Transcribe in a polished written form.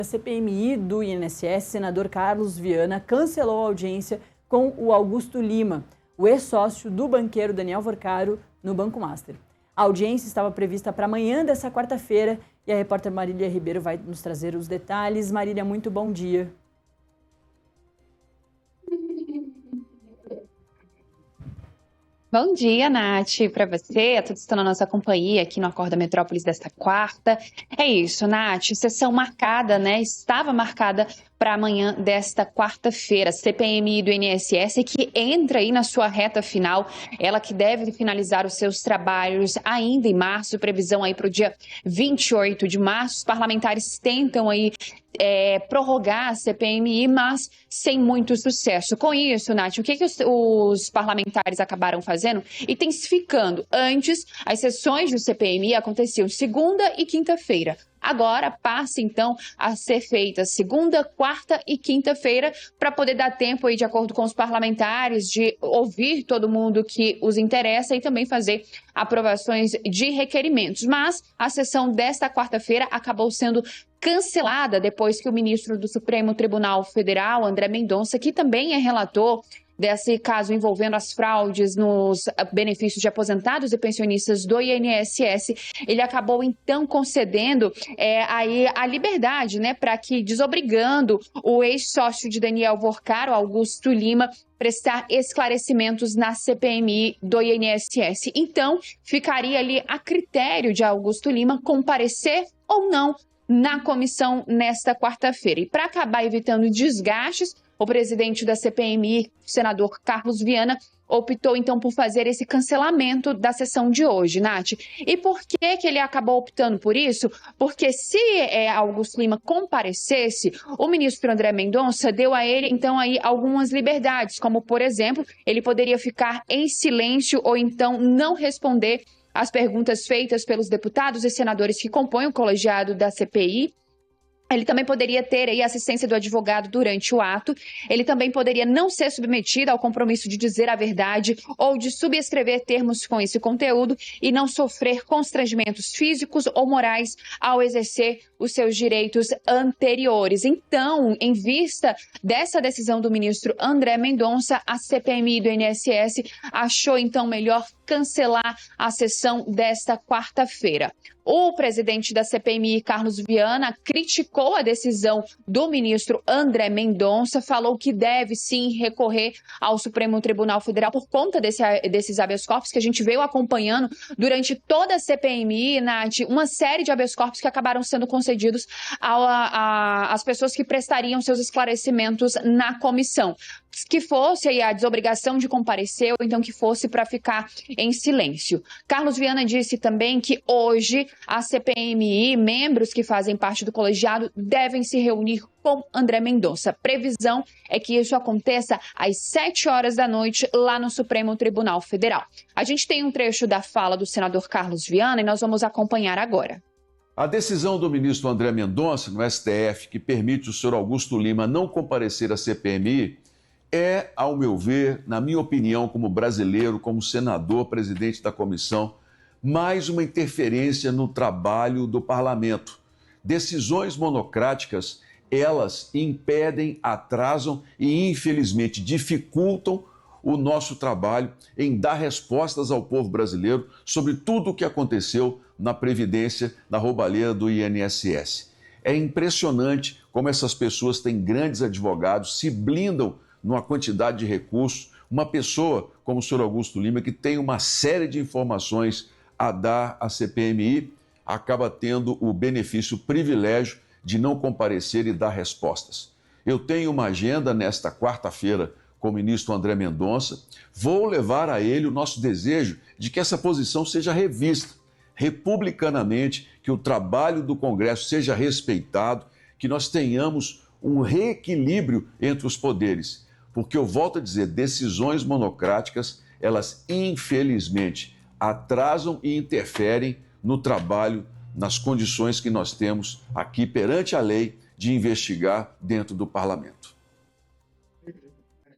A CPMI do INSS, senador Carlos Viana, cancelou a audiência com o Augusto Lima, o ex-sócio do banqueiro Daniel Vorcaro, no Banco Master. A audiência estava prevista para amanhã dessa quarta-feira e a repórter Marília Ribeiro vai nos trazer os detalhes. Marília, muito bom dia. Bom dia, Nath, para você, a todos que estão na nossa companhia aqui no Acorda Metrópolis desta quarta. É isso, Nath, sessão marcada, estava marcada para amanhã desta quarta-feira. CPMI do INSS que entra aí na sua reta final, ela que deve finalizar os seus trabalhos ainda em março, previsão aí para o dia 28 de março. Os parlamentares tentam aí prorrogar a CPMI, mas sem muito sucesso. Com isso, Nath, o que os parlamentares acabaram fazendo? Intensificando. Antes, as sessões do CPMI aconteciam segunda e quinta-feira. Agora passa, então, a ser feita segunda, quarta e quinta-feira para poder dar tempo, aí, de acordo com os parlamentares, de ouvir todo mundo que os interessa e também fazer aprovações de requerimentos. Mas a sessão desta quarta-feira acabou sendo cancelada depois que o ministro do Supremo Tribunal Federal, André Mendonça, que também é relator desse caso envolvendo as fraudes nos benefícios de aposentados e pensionistas do INSS, ele acabou então concedendo aí a liberdade, para que, desobrigando o ex-sócio de Daniel Vorcaro, Augusto Lima, prestar esclarecimentos na CPMI do INSS. Então, ficaria ali a critério de Augusto Lima comparecer ou não na comissão nesta quarta-feira. E para acabar evitando desgastes, o presidente da CPMI, o senador Carlos Viana, optou então por fazer esse cancelamento da sessão de hoje, Nath. E por que ele acabou optando por isso? Porque se Augusto Lima comparecesse, o ministro André Mendonça deu a ele então aí algumas liberdades, como por exemplo, ele poderia ficar em silêncio ou então não responder as perguntas feitas pelos deputados e senadores que compõem o colegiado da CPI. Ele também poderia ter aí assistência do advogado durante o ato. Ele também poderia não ser submetido ao compromisso de dizer a verdade ou de subscrever termos com esse conteúdo e não sofrer constrangimentos físicos ou morais ao exercer os seus direitos anteriores. Então, em vista dessa decisão do ministro André Mendonça, a CPMI do INSS achou então melhor cancelar a sessão desta quarta-feira. O presidente da CPMI, Carlos Viana, criticou a decisão do ministro André Mendonça, falou que deve sim recorrer ao Supremo Tribunal Federal por conta desses habeas corpus que a gente veio acompanhando durante toda a CPMI, Nath, uma série de habeas corpus que acabaram sendo concedidos às pessoas que prestariam seus esclarecimentos na comissão. Que fosse aí a desobrigação de comparecer, ou então que fosse para ficar em silêncio. Carlos Viana disse também que hoje a CPMI, membros que fazem parte do colegiado, devem se reunir com André Mendonça. Previsão é que isso aconteça às 7 horas da noite lá no Supremo Tribunal Federal. A gente tem um trecho da fala do senador Carlos Viana e nós vamos acompanhar agora. A decisão do ministro André Mendonça, no STF, que permite o senhor Augusto Lima não comparecer à CPMI, é, ao meu ver, na minha opinião, como brasileiro, como senador, presidente da comissão, mais uma interferência no trabalho do parlamento. Decisões monocráticas, elas impedem, atrasam e, infelizmente, dificultam o nosso trabalho em dar respostas ao povo brasileiro sobre tudo o que aconteceu na Previdência, na roubalheira do INSS. É impressionante como essas pessoas têm grandes advogados, se blindam numa quantidade de recursos. Uma pessoa como o senhor Augusto Lima, que tem uma série de informações a dar à CPMI, acaba tendo o benefício, o privilégio de não comparecer e dar respostas. Eu tenho uma agenda nesta quarta-feira com o ministro André Mendonça. Vou levar a ele o nosso desejo de que essa posição seja revista republicanamente, que o trabalho do Congresso seja respeitado, que nós tenhamos um reequilíbrio entre os poderes. Porque eu volto a dizer, decisões monocráticas, elas infelizmente atrasam e interferem no trabalho, nas condições que nós temos aqui perante a lei de investigar dentro do parlamento.